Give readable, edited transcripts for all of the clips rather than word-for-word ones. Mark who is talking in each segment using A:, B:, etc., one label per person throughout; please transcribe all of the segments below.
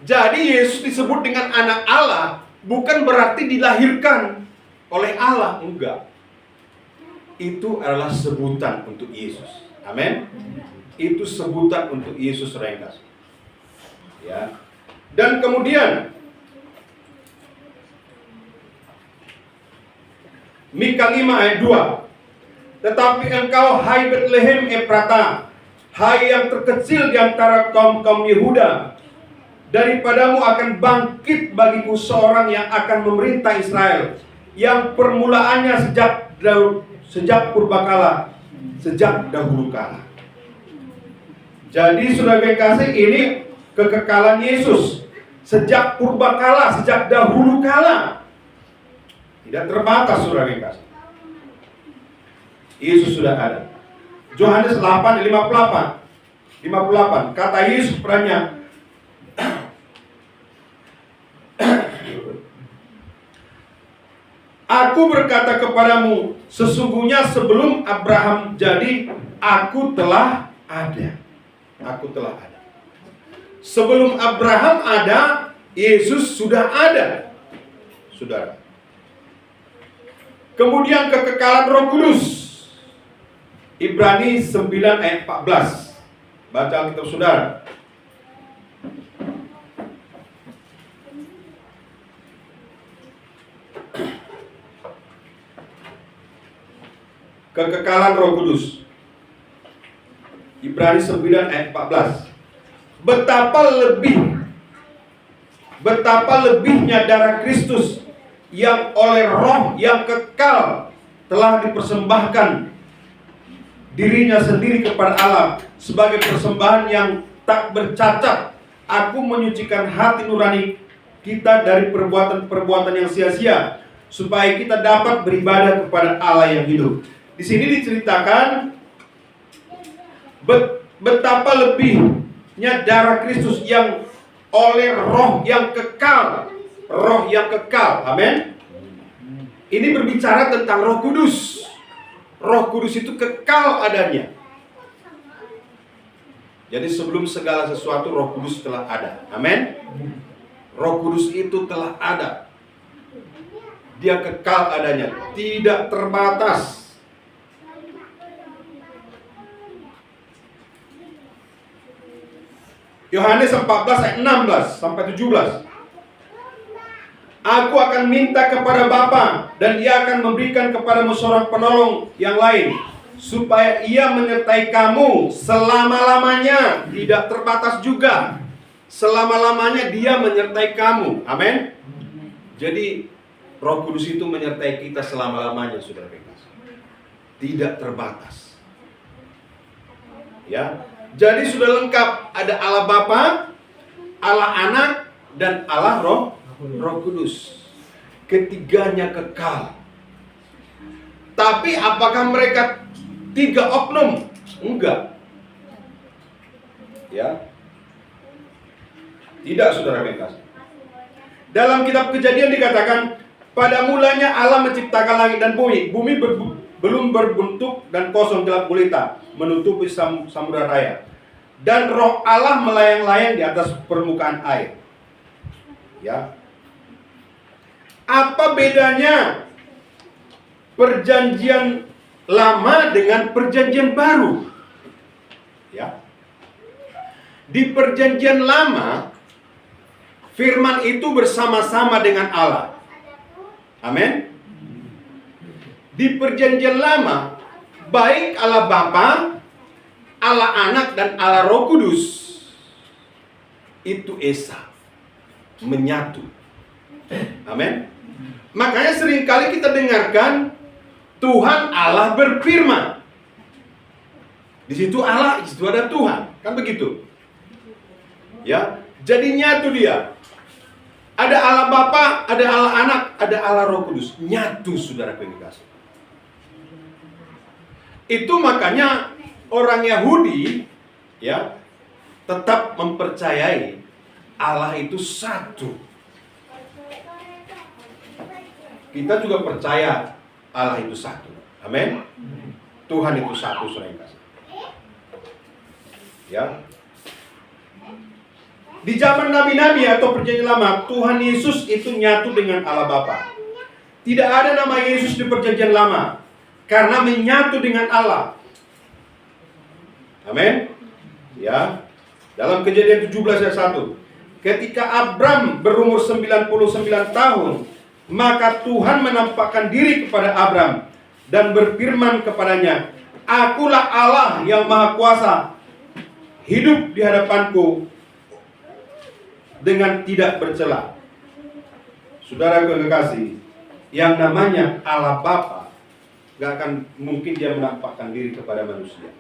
A: Jadi Yesus disebut dengan anak Allah bukan berarti dilahirkan oleh Allah, enggak. Itu adalah sebutan untuk Yesus. Amin. Itu sebutan untuk Yesus ringkas. Ya. Dan kemudian Mika 5 ayat 2. Tetapi engkau, hai Betlehem Efrata, hai yang terkecil di antara kaum-kaum Yehuda, daripadamu akan bangkit bagiku seorang yang akan memerintah Israel, yang permulaannya sejak purbakala, sejak dahulu kala. Jadi saudara yang kasih, ini kekekalan Yesus sejak purbakala, sejak dahulu kala. Tidak terbatas saudara yang kasih. Yesus sudah ada. Yohanes 8:58 kata Yesus perannya, Aku berkata kepadamu, sesungguhnya sebelum Abraham jadi, aku telah ada. Aku telah ada. Sebelum Abraham ada, Yesus sudah ada. Saudara. Kemudian kekekalan Roh Kudus. Ibrani 9 ayat 14. Baca Alkitab saudara. Kekekalan Roh Kudus. Ibrani 9 ayat 14. Betapa lebihnya darah Kristus yang oleh Roh yang kekal telah dipersembahkan dirinya sendiri kepada Allah sebagai persembahan yang tak bercacat. Aku menyucikan hati nurani kita dari perbuatan-perbuatan yang sia-sia, supaya kita dapat beribadah kepada Allah yang hidup. Di sini diceritakan betapa lebihnya darah Kristus yang oleh Roh yang kekal. Roh yang kekal, amin. Ini berbicara tentang Roh Kudus. Roh Kudus itu kekal adanya. Jadi sebelum segala sesuatu, Roh Kudus telah ada, amin. Roh Kudus itu telah ada. Dia kekal adanya, tidak terbatas. Yohanes 14 ayat 16 sampai 17. Aku akan minta kepada Bapa, dan Ia akan memberikan kepadamu seorang penolong yang lain, supaya Ia menyertai kamu selama-lamanya. Tidak terbatas juga. Selama-lamanya Dia menyertai kamu. Amin. Jadi Roh Kudus itu menyertai kita selama-lamanya, saudara kasih. Tidak terbatas. Ya. Jadi sudah lengkap, ada Allah Bapa, Allah Anak, dan Allah Roh Kudus. Ketiganya kekal. Tapi apakah mereka tiga oknum? Enggak. Ya. Tidak, saudara kasih. Dalam kitab Kejadian dikatakan, pada mulanya Allah menciptakan langit dan bumi. Bumi belum berbentuk dan kosong gelap gulita, menutupi samudra raya. Dan Roh Allah melayang-layang di atas permukaan air. Ya. Apa bedanya perjanjian lama dengan perjanjian baru? Ya. Di perjanjian lama, firman itu bersama-sama dengan Allah. Amin. Di perjanjian lama, baik Allah Bapa, Allah Anak, dan Allah Roh Kudus itu esa, menyatu. Amin. Makanya seringkali kita dengarkan Tuhan Allah berfirman. Di situ Allah, di situ ada Tuhan, kan begitu? Ya, jadi nyatu dia. Ada Allah Bapa, ada Allah Anak, ada Allah Roh Kudus, nyatu, saudara kasih. Itu makanya orang Yahudi ya tetap mempercayai Allah itu satu. Kita juga percaya Allah itu satu. Amin. Tuhan itu satu, saudara kasih. Ya. Di zaman nabi-nabi atau perjanjian lama, Tuhan Yesus itu nyatu dengan Allah Bapa. Tidak ada nama Yesus di perjanjian lama, karena menyatu dengan Allah. Amin. Ya. Dalam Kejadian 17 ayat 1. Ketika Abram berumur 99 tahun, maka Tuhan menampakkan diri kepada Abram dan berfirman kepadanya, "Akulah Allah yang Maha Kuasa. Hidup di hadapanku dengan tidak bercela." Saudara yang kekasih, yang namanya Allah Bapa gak akan mungkin dia menampakkan diri kepada manusia.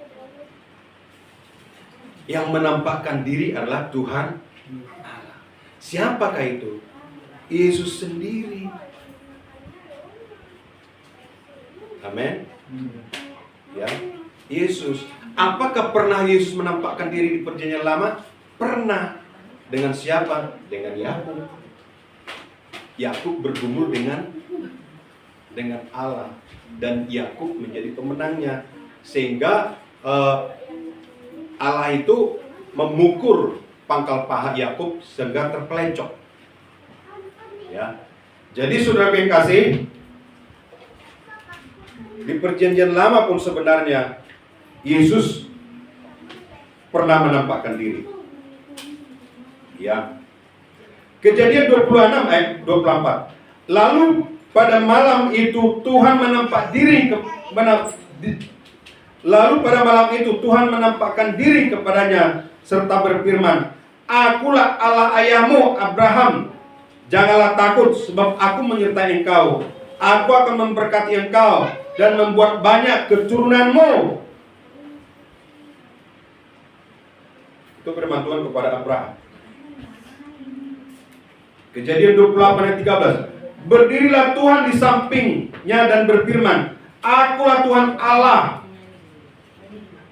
A: Yang menampakkan diri adalah Tuhan Allah. Siapakah itu? Yesus sendiri. Amin. Ya, Yesus. Apakah pernah Yesus menampakkan diri di perjanjian lama? Pernah. Dengan siapa? Dengan Yakub. Yakub bergumul dengan Allah, dan Yakub menjadi pemenangnya, sehingga Allah itu memukul pangkal paha Yakub sehingga terpelencok. Ya. Jadi saudara yang kasih, di perjanjian lama pun sebenarnya Yesus pernah menampakkan diri. Ya. Kejadian 26 ayat 24. Lalu pada malam itu Tuhan menampakkan diri kepadanya serta berfirman, "Akulah Allah ayahmu Abraham. Janganlah takut, sebab aku menyertai engkau. Aku akan memberkati engkau dan membuat banyak keturunanmu." Itu firman Tuhan kepada Abraham. Kejadian 28 ayat 13. Berdirilah Tuhan di sampingnya dan berfirman, "Akulah Tuhan Allah.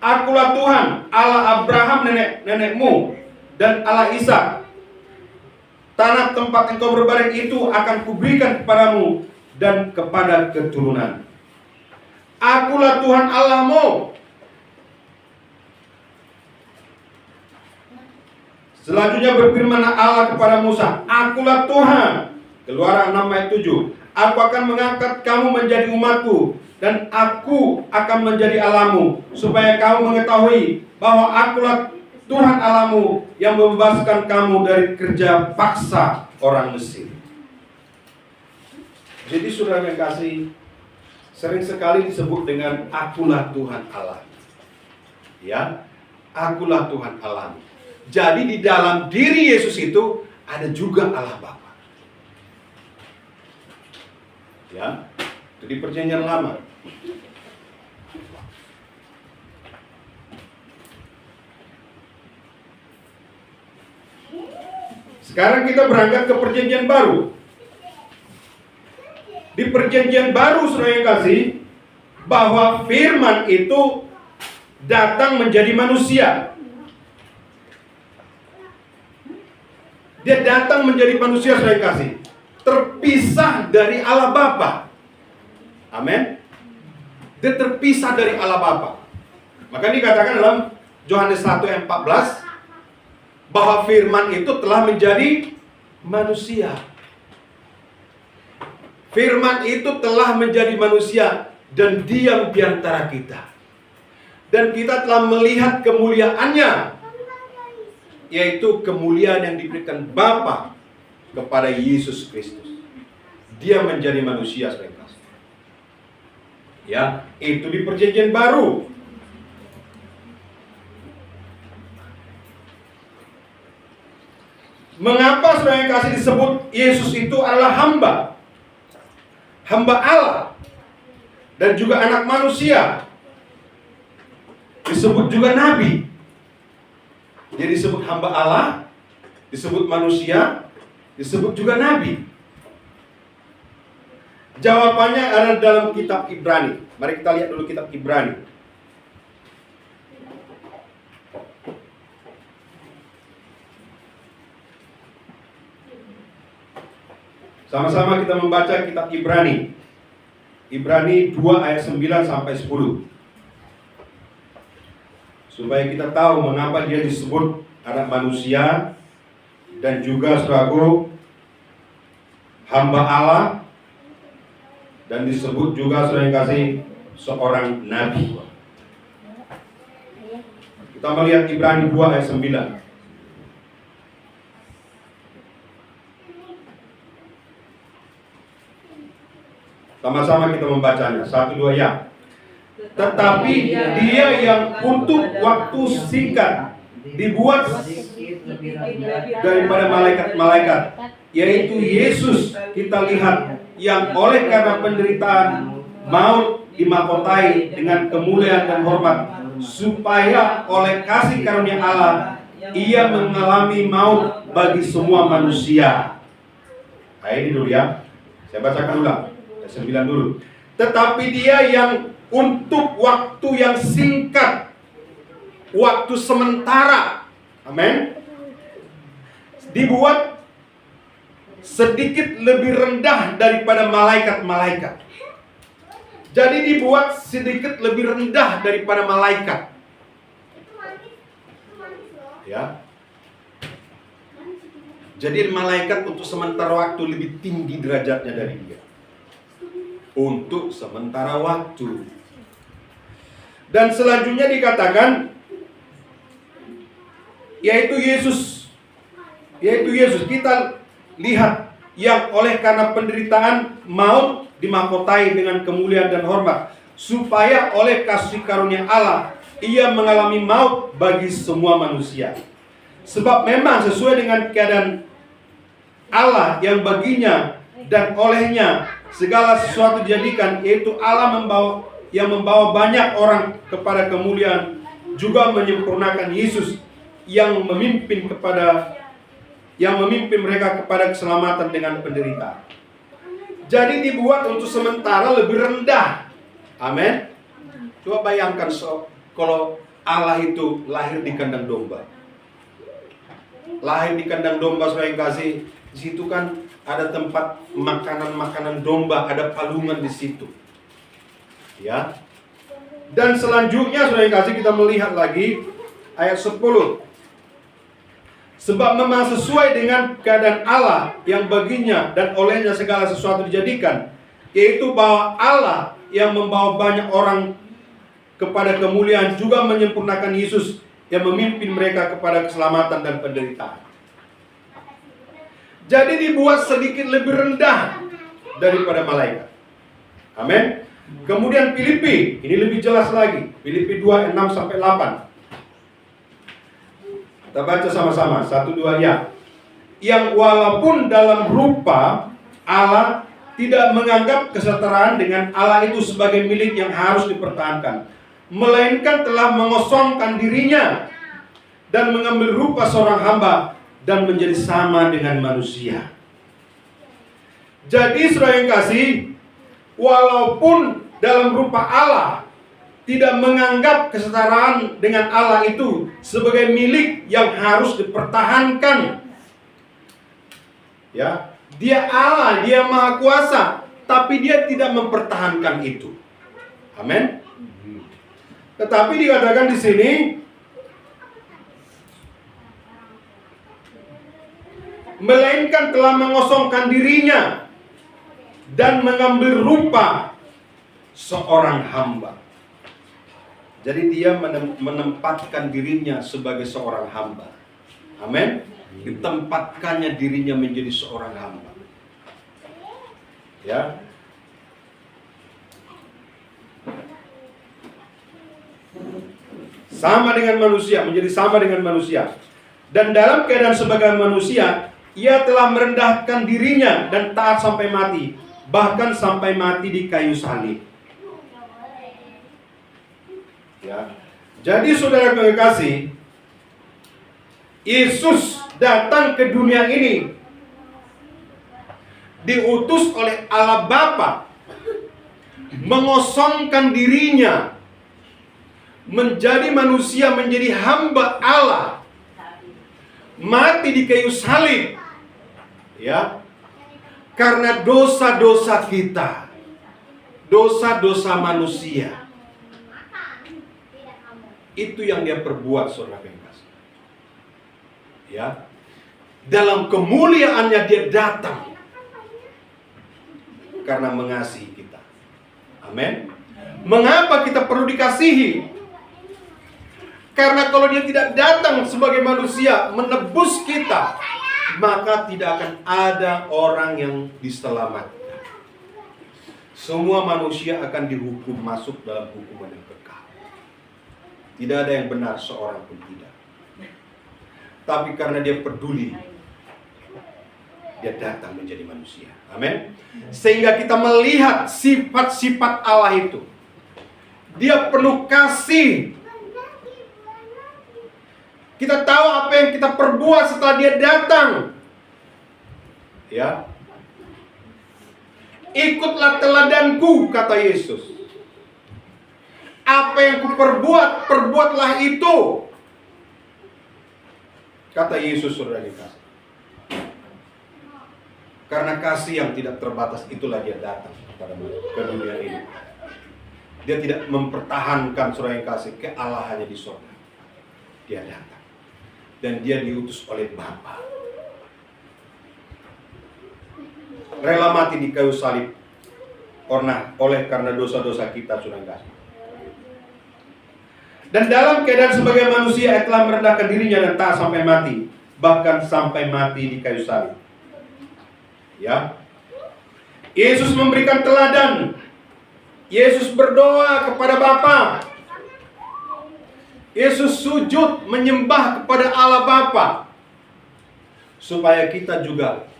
A: Akulah Tuhan Allah Abraham nenekmu dan Allah Ishak. Tanah tempat engkau berbaring itu akan kuberikan kepadamu dan kepada keturunan. Akulah Tuhan Allahmu." Selanjutnya berfirman Allah kepada Musa, "Akulah Tuhan." Keluaran 6 ayat 7. "Aku akan mengangkat kamu menjadi umatku, dan aku akan menjadi Allahmu, supaya kamu mengetahui bahwa akulah Tuhan Allahmu yang membebaskan kamu dari kerja paksa orang Mesir." Jadi saudara yang kasih, sering sekali disebut dengan akulah Tuhan Allah. Ya, akulah Tuhan Allah. Jadi di dalam diri Yesus itu ada juga Allah Bapa. Ya, itu di perjanjian lama. Sekarang kita berangkat ke perjanjian baru. Di perjanjian baru, saudara yang kasih, bahwa firman itu datang menjadi manusia. Dia datang menjadi manusia, saudara yang kasih, terpisah dari Allah Bapa. Amin. Dia terpisah dari Allah Bapa. Maka dikatakan dalam Yohanes 1 ayat 14 bahwa firman itu telah menjadi manusia. Firman itu telah menjadi manusia dan diam di antara kita. Dan kita telah melihat kemuliaannya, yaitu kemuliaan yang diberikan Bapa kepada Yesus Kristus. Dia menjadi manusia, saudara. Ya, itu di perjanjian baru. Mengapa saudara yang kasih disebut Yesus itu adalah hamba? Hamba Allah dan juga anak manusia. Disebut juga nabi. Jadi disebut hamba Allah, disebut manusia, disebut juga nabi. Jawabannya ada dalam kitab Ibrani. Mari kita lihat dulu kitab Ibrani. Sama-sama kita membaca kitab Ibrani. Ibrani 2 ayat 9 sampai 10. Supaya kita tahu mengapa dia disebut anak manusia dan juga sebagai hamba Allah, dan disebut juga saudara yang kasih seorang nabi. Kita melihat Ibrani 2 ayat 9. Sama-sama kita membacanya. 1, 2 ya. Tetapi dia yang untuk waktu singkat dibuat daripada malaikat-malaikat, yaitu Yesus kita lihat, yang oleh karena penderitaan maut dimahkotai dengan kemuliaan dan hormat, supaya oleh kasih karunia Allah ia mengalami maut bagi semua manusia. Nah, ini dulu ya. Saya bacakan ulang. 9 dulu. Tetapi dia yang untuk waktu yang singkat, waktu sementara, amin, dibuat sedikit lebih rendah daripada malaikat-malaikat. Jadi dibuat sedikit lebih rendah daripada malaikat. Ya. Jadi malaikat untuk sementara waktu lebih tinggi derajatnya dari dia. Untuk sementara waktu. Dan selanjutnya dikatakan yaitu Yesus. Kita lihat yang oleh karena penderitaan maut dimahkotai dengan kemuliaan dan hormat, supaya oleh kasih karunia Allah ia mengalami maut bagi semua manusia. Sebab memang sesuai dengan keadaan Allah yang baginya dan olehnya segala sesuatu dijadikan, yaitu Allah yang membawa banyak orang kepada kemuliaan, juga menyempurnakan Yesus yang memimpin mereka kepada keselamatan dengan penderitaan. Jadi dibuat untuk sementara lebih rendah. Amin. Coba bayangkan kalau Allah itu lahir di kandang domba. Lahir di kandang domba, saudara yang kasih, di situ kan ada tempat makanan-makanan domba, ada palungan di situ. Ya. Dan selanjutnya saudara yang kasih, kita melihat lagi ayat 10. Sebab memang sesuai dengan keadaan Allah yang baginya dan olehnya segala sesuatu dijadikan, yaitu bahwa Allah yang membawa banyak orang kepada kemuliaan, juga menyempurnakan Yesus yang memimpin mereka kepada keselamatan dan penderitaan. Jadi dibuat sedikit lebih rendah daripada malaikat. Amin. Kemudian Filipi, ini lebih jelas lagi. Filipi 2, 6-8. Kita baca sama-sama. 1, 2 ya. Yang walaupun dalam rupa Allah tidak menganggap kesetaraan dengan Allah itu sebagai milik yang harus dipertahankan, melainkan telah mengosongkan dirinya dan mengambil rupa seorang hamba dan menjadi sama dengan manusia. Jadi saudara yang kasih, walaupun dalam rupa Allah tidak menganggap kesetaraan dengan Allah itu sebagai milik yang harus dipertahankan. Ya, dia Allah, dia Maha Kuasa, tapi dia tidak mempertahankan itu. Amin. Tetapi dikatakan di sini, melainkan telah mengosongkan dirinya dan mengambil rupa seorang hamba. Jadi dia menempatkan dirinya sebagai seorang hamba. Amin. Ditempatkannya dirinya menjadi seorang hamba. Ya. Sama dengan manusia, menjadi sama dengan manusia. Dan dalam keadaan sebagai manusia, ia telah merendahkan dirinya dan taat sampai mati, bahkan sampai mati di kayu salib. Ya. Jadi saudara kekasih, Yesus datang ke dunia ini diutus oleh Allah Bapa, mengosongkan dirinya menjadi manusia, menjadi hamba Allah, mati di kayu salib, ya, karena dosa-dosa kita, dosa-dosa manusia. Itu yang dia perbuat, saudara yang kasih. Ya, Dalam kemuliaannya dia datang karena mengasihi kita. Amin. Mengapa kita perlu dikasihi? Karena kalau dia tidak datang sebagai manusia menebus kita, maka tidak akan ada orang yang diselamatkan. Semua manusia akan dihukum masuk dalam hukuman yang kekal. Tidak ada yang benar, seorang pun tidak. Tapi karena dia peduli, dia datang menjadi manusia. Amin. Sehingga kita melihat sifat-sifat Allah itu. Dia penuh kasih. Kita tahu apa yang kita perbuat setelah dia datang. Ya. Ikutlah teladanku, kata Yesus. Apa yang kuperbuat, perbuatlah itu. Kata Yesus, saudara dikasih. Karena kasih yang tidak terbatas itulah dia datang kepada dunia ini. Dia tidak mempertahankan, saudara yang kasih, kealahannya di surga. Dia datang. Dan dia diutus oleh Bapa. Rela mati di kayu salib karena dosa-dosa kita, saudara kasih. Dan dalam keadaan sebagai manusia, ia telah merendahkan dirinya dan tak sampai mati, bahkan sampai mati di kayu salib. Ya, Yesus memberikan teladan. Yesus berdoa kepada Bapa. Yesus sujud menyembah kepada Allah Bapa, supaya kita juga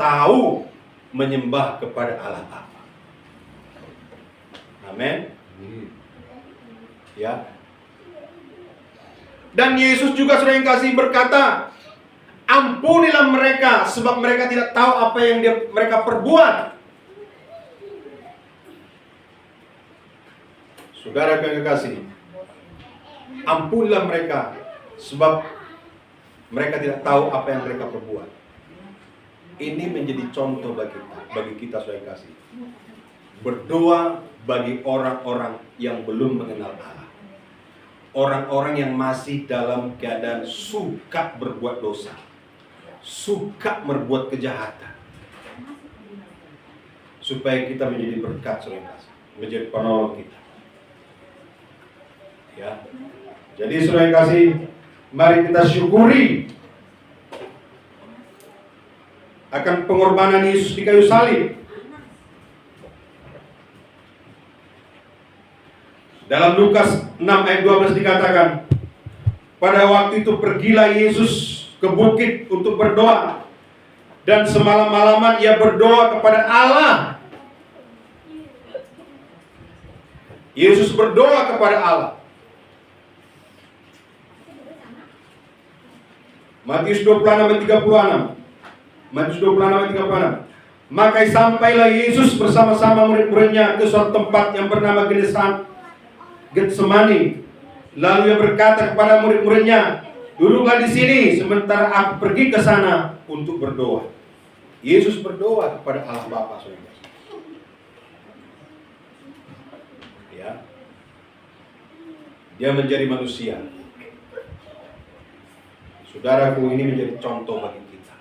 A: tahu menyembah kepada Allah Bapa. Amin. Ya. Dan Yesus juga sudah yang kasih berkata, ampunilah mereka sebab mereka tidak tahu apa yang mereka perbuat. Saudara yang kekasih, ampunilah mereka sebab mereka tidak tahu apa yang mereka perbuat. Ini menjadi contoh bagi kita saudara yang kasih. Berdoa bagi orang-orang yang belum mengenal Allah. Orang-orang yang masih dalam keadaan suka berbuat dosa, suka berbuat kejahatan, supaya kita menjadi berkat saudara yang kasih, menjadi penolong kita. Ya. Jadi saudara yang kasih, mari kita syukuri akan pengorbanan Yesus di kayu salib. Dalam Lukas 6 ayat 12 dikatakan, pada waktu itu pergilah Yesus ke bukit untuk berdoa, dan semalam-malaman ia berdoa kepada Allah. Yesus berdoa kepada Allah. Matius 26 ayat 36. Matius 26 ayat 36. Maka sampailah Yesus bersama-sama murid-muridnya ke suatu tempat yang bernama Getsemani. Lalu ia berkata kepada murid-muridnya, duduklah di sini sementara aku pergi ke sana untuk berdoa. Yesus berdoa kepada Allah Bapa, saudara. Ya. Dia menjadi manusia. Saudaraku, ini menjadi contoh bagi kita,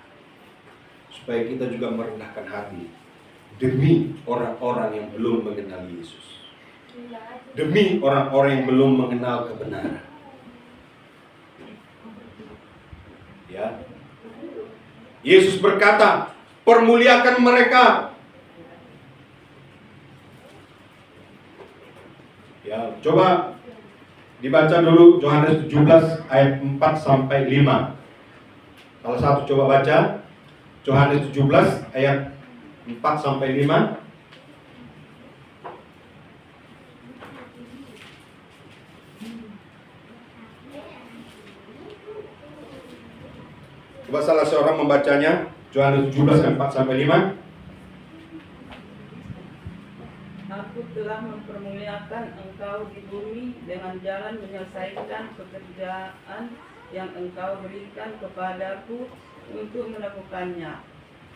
A: supaya kita juga merendahkan hati demi orang-orang yang belum mengenal Yesus, demi orang-orang yang belum mengenal kebenaran. Ya, Yesus berkata, permuliakan mereka. Ya, coba dibaca dulu Yohanes 17 ayat 4 sampai 5. Salah satu coba baca Yohanes 17 ayat 4 sampai 5. Coba salah seorang membacanya, Yohanes 17 ayat 4 sampai 5.
B: Aku telah mempermuliakan engkau di bumi dengan jalan menyelesaikan pekerjaan yang engkau berikan kepadaku untuk melakukannya.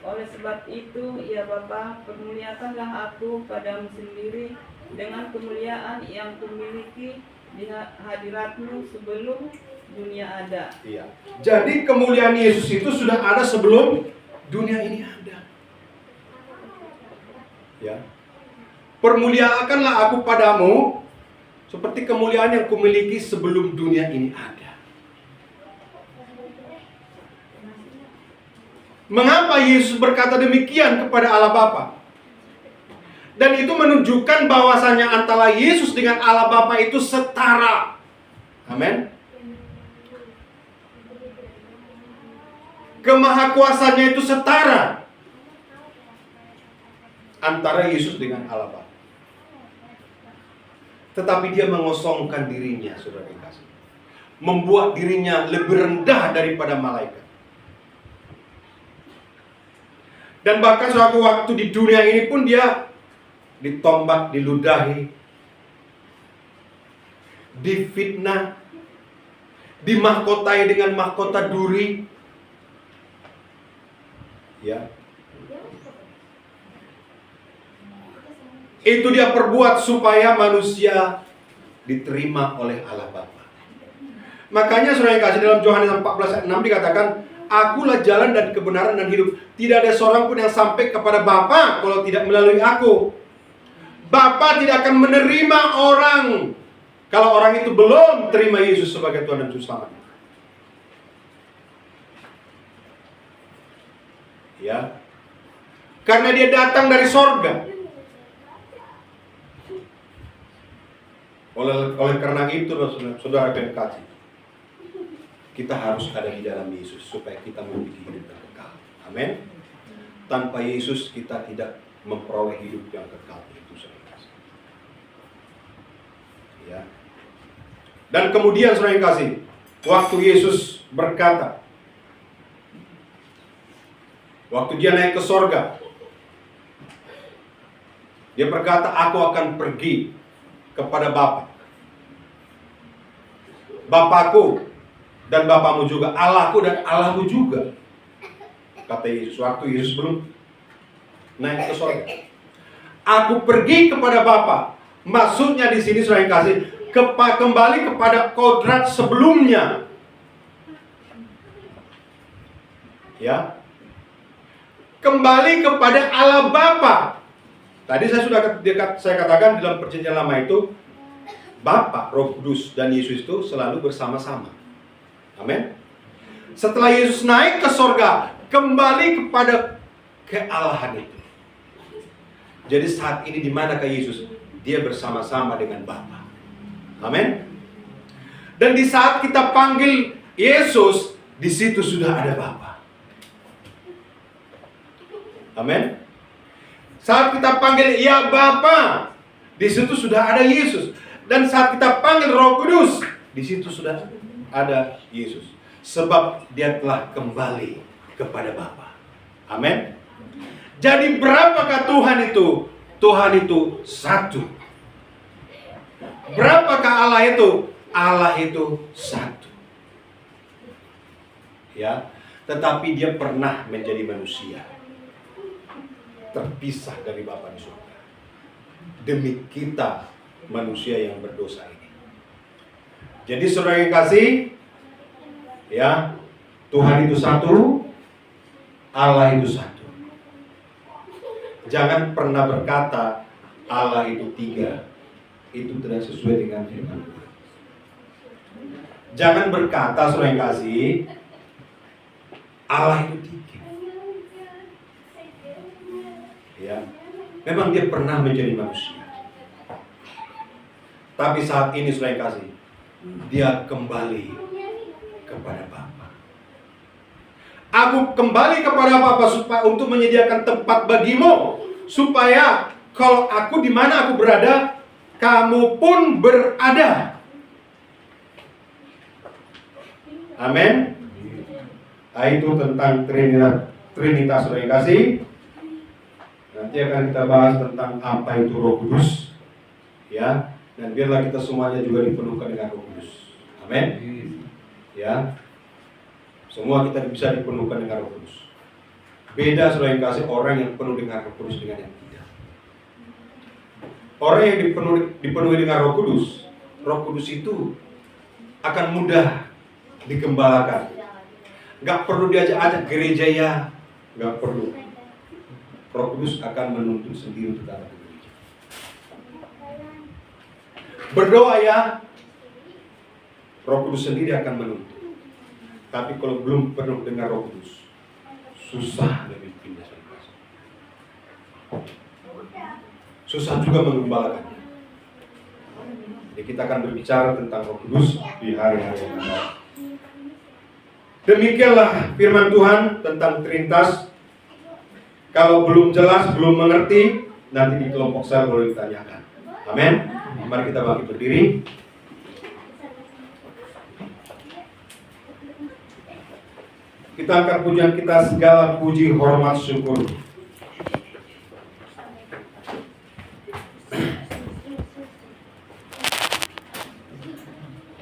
B: Oleh sebab itu, ya Bapa, permuliakanlah aku padamu sendiri dengan kemuliaan yang kumiliki di hadiratmu sebelum dunia ada.
A: Iya. Jadi kemuliaan Yesus itu sudah ada sebelum dunia ini ada. Ya. Permuliakanlah aku padamu seperti kemuliaan yang kumiliki sebelum dunia ini ada. Mengapa Yesus berkata demikian kepada Allah Bapa? Dan itu menunjukkan bahwasanya antara Yesus dengan Allah Bapa itu setara. Amin. Kemahakuasaannya itu setara antara Yesus dengan Allah Bapa. Tetapi dia mengosongkan dirinya, saudara yang kasih. Membuat dirinya lebih rendah daripada malaikat. Dan bahkan suatu waktu di dunia ini pun dia ditombak, diludahi, difitnah, dimahkotai dengan mahkota duri. Ya. Itu dia perbuat supaya manusia diterima oleh Allah Bapa. Makanya saudara yang kasih, dalam Yohanes 14 ayat 6 dikatakan, akulah jalan dan kebenaran dan hidup. Tidak ada seorang pun yang sampai kepada Bapa kalau tidak melalui aku. Bapa tidak akan menerima orang kalau orang itu belum terima Yesus sebagai Tuhan dan Juru Selamat. Ya. Karena dia datang dari sorga. Oleh karena itu, saudara yang kasih, kita harus ada di dalam Yesus supaya kita memiliki hidup yang kekal. Amin. Tanpa Yesus kita tidak memperoleh hidup yang kekal itu, saudara. Ya. Dan kemudian saudara yang kasih, waktu Yesus berkata, waktu dia naik ke sorga, dia berkata, aku akan pergi kepada Bapa. Bapakku dan Bapamu juga, Allahku dan Allahmu juga. Kata Yesus, waktu Yesus belum naik ke sorga. Aku pergi kepada Bapa. Maksudnya di sini saudara yang kasih, kembali kepada kodrat sebelumnya. Ya. Kembali kepada Allah Bapa. Tadi saya katakan dalam perjanjian lama itu Bapa, Roh Kudus dan Yesus itu selalu bersama-sama. Amin. Setelah Yesus naik ke sorga, kembali kepada kealahan itu. Jadi saat ini di manakah Yesus? Dia bersama-sama dengan Bapa. Amin. Dan di saat kita panggil Yesus, di situ sudah ada Bapa. Amin. Saat kita panggil ya Bapa, di situ sudah ada Yesus. Dan saat kita panggil Roh Kudus, di situ sudah ada Yesus. Sebab dia telah kembali kepada Bapa. Amin. Jadi berapakah Tuhan itu? Tuhan itu satu. Berapakah Allah itu? Allah itu satu. Ya, tetapi dia pernah menjadi manusia, terpisah dari Bapa di surga, demi kita manusia yang berdosa ini. Jadi saudara yang kasih, ya, Tuhan itu satu, Allah itu satu. Jangan pernah berkata Allah itu tiga. Itu tidak sesuai dengan firman Tuhan. Jangan berkata saudara yang kasih, Allah itu tiga. Ya, memang dia pernah menjadi manusia. Tapi saat ini saudara yang kasih, dia kembali kepada Bapa. Aku kembali kepada Bapa supaya untuk menyediakan tempat bagimu, supaya kalau aku di mana aku berada, kamu pun berada. Amin. Nah, itu tentang Trinitas saudara yang kasih. Nanti akan kita bahas tentang apa itu Roh Kudus. Ya. Dan biarlah kita semuanya juga dipenuhkan dengan Roh Kudus. Amin. Ya. Semua kita bisa dipenuhkan dengan Roh Kudus. Beda saudara yang kasih, orang yang penuh dengan Roh Kudus dengan yang tidak. Orang yang dipenuhi dengan Roh Kudus itu akan mudah digembalakan. Nggak perlu diajak-ajak gereja ya, nggak perlu. Roh Kudus akan menuntun sendiri untuk datang ke gereja. Berdoa ya, Roh Kudus sendiri akan menuntun. Tapi kalau belum penuh dengan Roh Kudus, susah memimpinnya. Susah juga menggembalakannya. Jadi kita akan berbicara tentang Roh Kudus di hari-hari yang akan datang. Demikianlah firman Tuhan tentang Trinitas. Kalau belum jelas, belum mengerti, nanti di kelompok saya boleh ditanyakan. Amin. Mari kita bangkit berdiri. Kita angkat pujian kita, segala puji, hormat, syukur